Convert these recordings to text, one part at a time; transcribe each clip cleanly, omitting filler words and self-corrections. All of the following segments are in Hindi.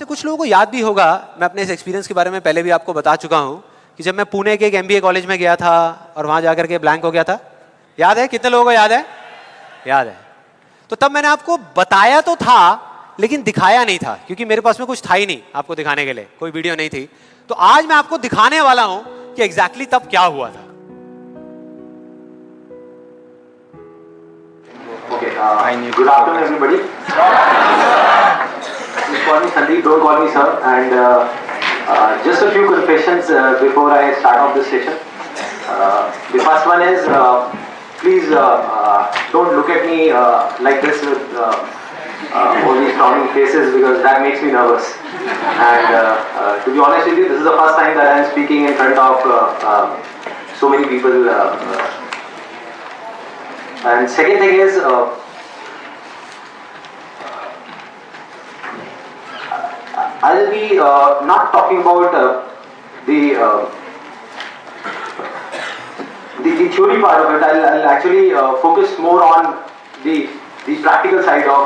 से कुछ लोगों को याद भी होगा, मैं अपने इस एक्सपीरियंस के बारे में पहले भी आपको बता चुका हूं कि जब मैं पुणे के एक एमबीए कॉलेज में गया था और वहां जाकर के ब्लैंक हो गया था। याद है? कितने लोगों को याद है? याद है। तो तब मैंने आपको बताया तो था लेकिन दिखाया नहीं था, क्योंकि मेरे पास में कुछ था ही नहीं आपको दिखाने के लिए, कोई वीडियो नहीं थी। तो आज मैं आपको दिखाने वाला हूं कि एग्जैक्टली तब क्या हुआ था। Good afternoon, everybody. Just call me Sandeep, don't call me sir. And just a few confessions before I start off this session. The first one is, please don't look at me like this with all these frowning faces, because that makes me nervous. And to be honest with you, this is the first time that I am speaking in front of so many people. And second thing is, I'll be not talking about the theory part of it. I'll actually focus more on the practical side of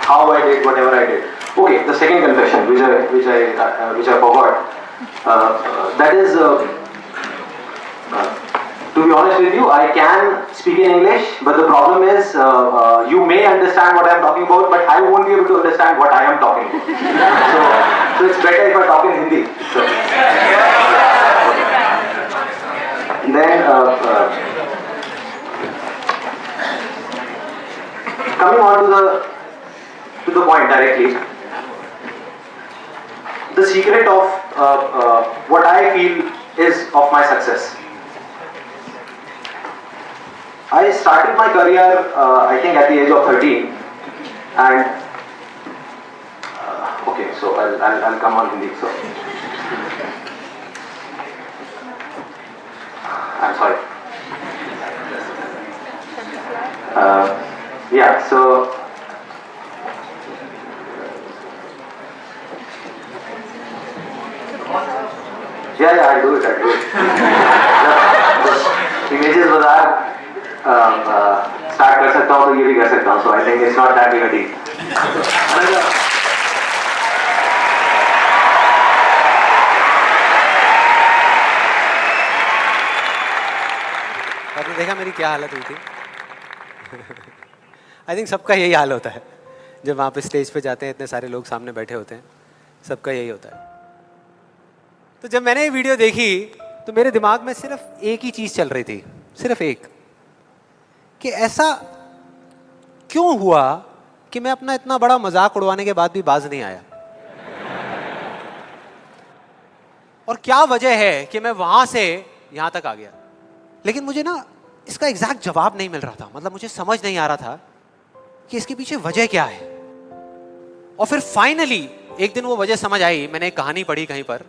how I did whatever I did. Okay, the second confession, which I forgot, that is. To be honest with you, I can speak in English, but the problem is you may understand what I am talking about, but I won't be able to understand what I am talking about. So it's better if I talk in Hindi. So. Then coming on to the point directly, the secret of what I feel is of my success. I started my career, I think, at the age of 13, and okay, so I'll come on Hindi. So I'm sorry. Yeah. So yeah, I do it. Images bazaar. Start कर सकता हूँ तो ये भी कर सकता हूँ, so I think it's not that big a deal. आपने देखा मेरी क्या हालत हुई थी? आई थिंक सबका यही हाल होता है जब वहाँ पे स्टेज पे जाते हैं, इतने सारे लोग सामने बैठे होते हैं, सबका यही होता है। तो जब मैंने ये वीडियो देखी तो मेरे दिमाग में सिर्फ एक ही चीज़ चल रही थी, सिर्फ एक, कि ऐसा क्यों हुआ कि मैं अपना इतना बड़ा मजाक उड़वाने के बाद भी बाज नहीं आया, और क्या वजह है कि मैं वहां से यहां तक आ गया। लेकिन मुझे ना इसका एग्जैक्ट जवाब नहीं मिल रहा था, मतलब मुझे समझ नहीं आ रहा था कि इसके पीछे वजह क्या है। और फिर फाइनली एक दिन वो वजह समझ आई। मैंने एक कहानी पढ़ी कहीं पर,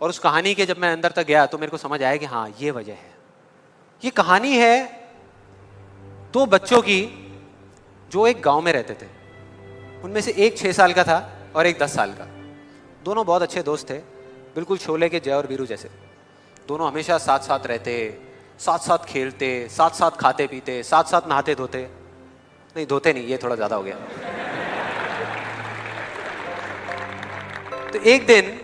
और उस कहानी के जब मैं अंदर तक गया तो मेरे को समझ आया कि हाँ, ये वजह है। ये कहानी है दो बच्चों की जो एक गांव में रहते थे। उनमें से एक 6 साल का था और एक 10 साल का। दोनों बहुत अच्छे दोस्त थे, बिल्कुल शोले के जय और वीरू जैसे। दोनों हमेशा साथ साथ रहते, साथ साथ खेलते, साथ साथ खाते पीते, साथ साथ नहाते धोते। नहीं, धोते नहीं, ये थोड़ा ज्यादा हो गया। तो एक दिन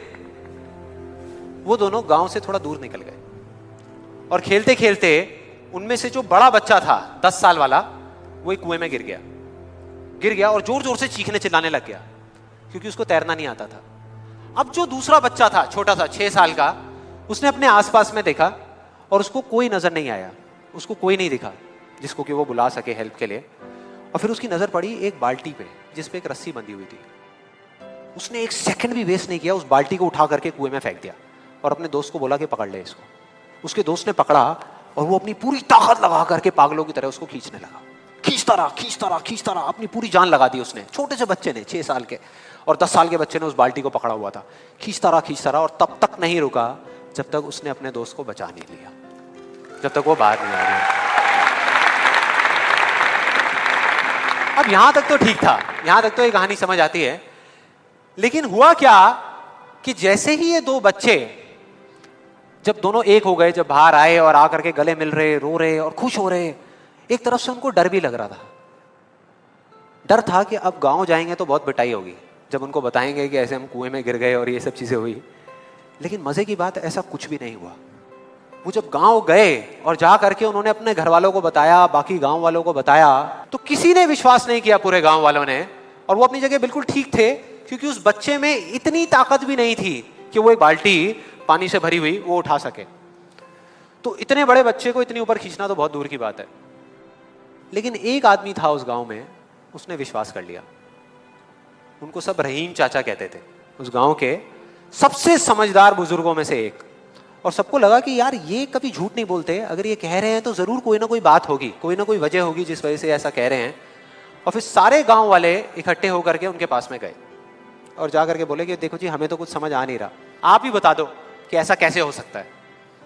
वो दोनों गांव से थोड़ा दूर निकल गए, और खेलते खेलते उनमें से जो बड़ा बच्चा था 10 साल वाला, वो एक कुएं में गिर गया और जोर जोर से चीखने चिल्लाने लग गया, क्योंकि उसको तैरना नहीं आता था। अब जो दूसरा बच्चा था छोटा सा 6 साल का, उसने अपने आसपास में देखा और उसको कोई नजर नहीं आया, उसको कोई नहीं दिखा जिसको कि वो बुला सके हेल्प के लिए। और फिर उसकी नजर पड़ी एक बाल्टी पे जिस पे एक रस्सी बंधी हुई थी। उसने एक सेकंड भी वेस्ट नहीं किया, उस बाल्टी को उठा करके कुएं में फेंक दिया और अपने दोस्त को बोला कि पकड़ ले इसको। उसके दोस्त ने पकड़ा और वो अपनी पूरी ताकत लगा करके पागलों की तरह उसको खींचने लगा। खींचता रहा, अपनी पूरी जान लगा दी उसने। छोटे से बच्चे ने, 6 साल के और 10 साल के बच्चे ने उस बाल्टी को पकड़ा हुआ था। खींचता रहा और तब तक नहीं रुका जब तक उसने अपने दोस्त को बचा नहीं लिया, जब तक वो बाहर नहीं आ गया। अब यहां तक तो ठीक था, यहां तक तो ये कहानी समझ आती है। लेकिन हुआ क्या कि जैसे ही ये दो बच्चे, जब दोनों एक हो गए, जब बाहर आए और आकर के गले मिल रहे, रो रहे और खुश हो रहे, एक तरफ से उनको डर भी लग रहा था। डर था कि अब गांव जाएंगे तो बहुत पिटाई होगी, जब उनको बताएंगे कि ऐसे हम कुएं में गिर गए और ये सब चीजें हुई। लेकिन मजे की बात, ऐसा कुछ भी नहीं हुआ। वो जब गांव गए और जा करके उन्होंने अपने घर वालों को बताया, बाकी गांव वालों को बताया, तो किसी ने विश्वास नहीं किया, पूरे गांव वालों ने। और वो अपनी जगह बिल्कुल ठीक थे, क्योंकि उस बच्चे में इतनी ताकत भी नहीं थी कि वो एक बाल्टी पानी से भरी हुई वो उठा सके। तो इतने बड़े बच्चे को इतनी ऊपर खींचना तो बहुत दूर की बात है। लेकिन एक आदमी था उस गांव में, उसने विश्वास कर लिया। उनको सब रहीम चाचा कहते थे, उस गांव के सबसे समझदार बुजुर्गों में से एक। और सबको लगा कि यार ये कभी झूठ नहीं बोलते, अगर ये कह रहे हैं तो जरूर कोई ना कोई बात होगी, कोई ना कोई वजह होगी जिस वजह से ऐसा कह रहे हैं। और फिर सारे गांव वाले इकट्ठे होकर के उनके पास में गए और जा करके बोले कि देखो जी, हमें तो कुछ समझ आ नहीं रहा, आप ही बता दो कि ऐसा कैसे हो सकता है।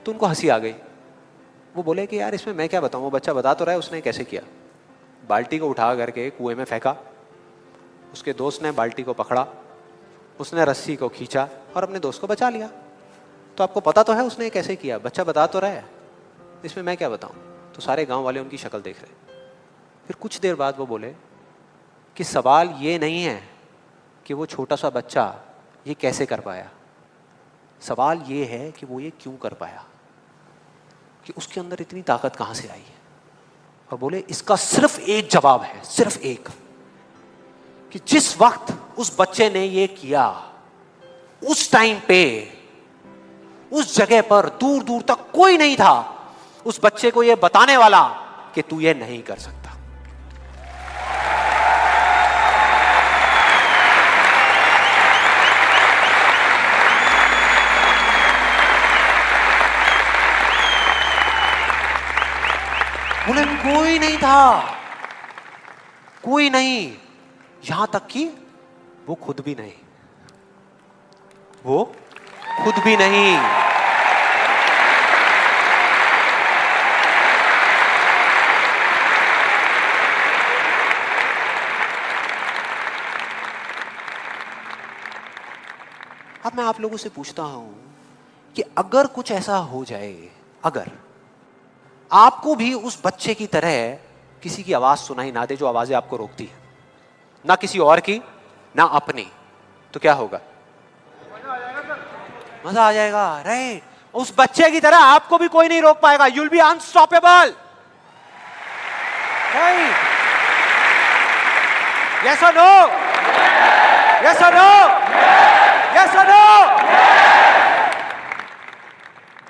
तो उनको हंसी आ गई। वो बोले कि यार इसमें मैं क्या बताऊं, वो बच्चा बता तो रहा है उसने कैसे किया। बाल्टी को उठा करके कुएं में फेंका, उसके दोस्त ने बाल्टी को पकड़ा, उसने रस्सी को खींचा और अपने दोस्त को बचा लिया। तो आपको पता तो है उसने कैसे किया, बच्चा बता तो रहा है, इसमें मैं क्या बताऊं। तो सारे गांव वाले उनकी शक्ल देख रहे। फिर कुछ देर बाद वो बोले कि सवाल ये नहीं है कि वो छोटा सा बच्चा ये कैसे कर पाया, सवाल ये है कि वो ये क्यों कर पाया, कि उसके अंदर इतनी ताकत कहां से आई है। और बोले इसका सिर्फ एक जवाब है, सिर्फ एक, कि जिस वक्त उस बच्चे ने ये किया, उस टाइम पे उस जगह पर दूर दूर तक कोई नहीं था उस बच्चे को ये बताने वाला कि तू ये नहीं कर सकता। बोले कोई नहीं था, कोई नहीं, यहां तक कि वो खुद भी नहीं, वो खुद भी नहीं। अब मैं आप लोगों से पूछता हूं कि अगर कुछ ऐसा हो जाए, अगर आपको भी उस बच्चे की तरह किसी की आवाज सुनाई ना दे जो आवाजें आपको रोकती है, ना किसी और की ना अपनी, तो क्या होगा? मजा आ जाएगा, राइट। उस बच्चे की तरह आपको भी कोई नहीं रोक पाएगा, you will be unstoppable, right? Yes और नो? यस और नो? यस और नो?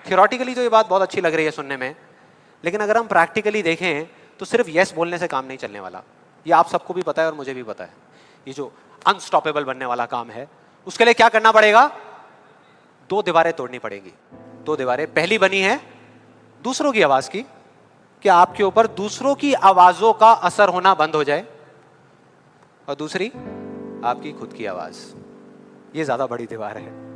थियोरेटिकली तो ये बात बहुत अच्छी लग रही है सुनने में, लेकिन अगर हम प्रैक्टिकली देखें तो सिर्फ यस बोलने से काम नहीं चलने वाला। ये आप सबको भी पता है और मुझे भी पता है। ये जो अनस्टॉपेबल बनने वाला काम है, उसके लिए क्या करना पड़ेगा? दो दीवारें तोड़नी पड़ेंगी। दो दीवारें, पहली बनी है दूसरों की आवाज की, कि आपके ऊपर दूसरों की आवाजों का असर होना बंद हो जाए, और दूसरी आपकी खुद की आवाज। ये ज्यादा बड़ी दीवार है।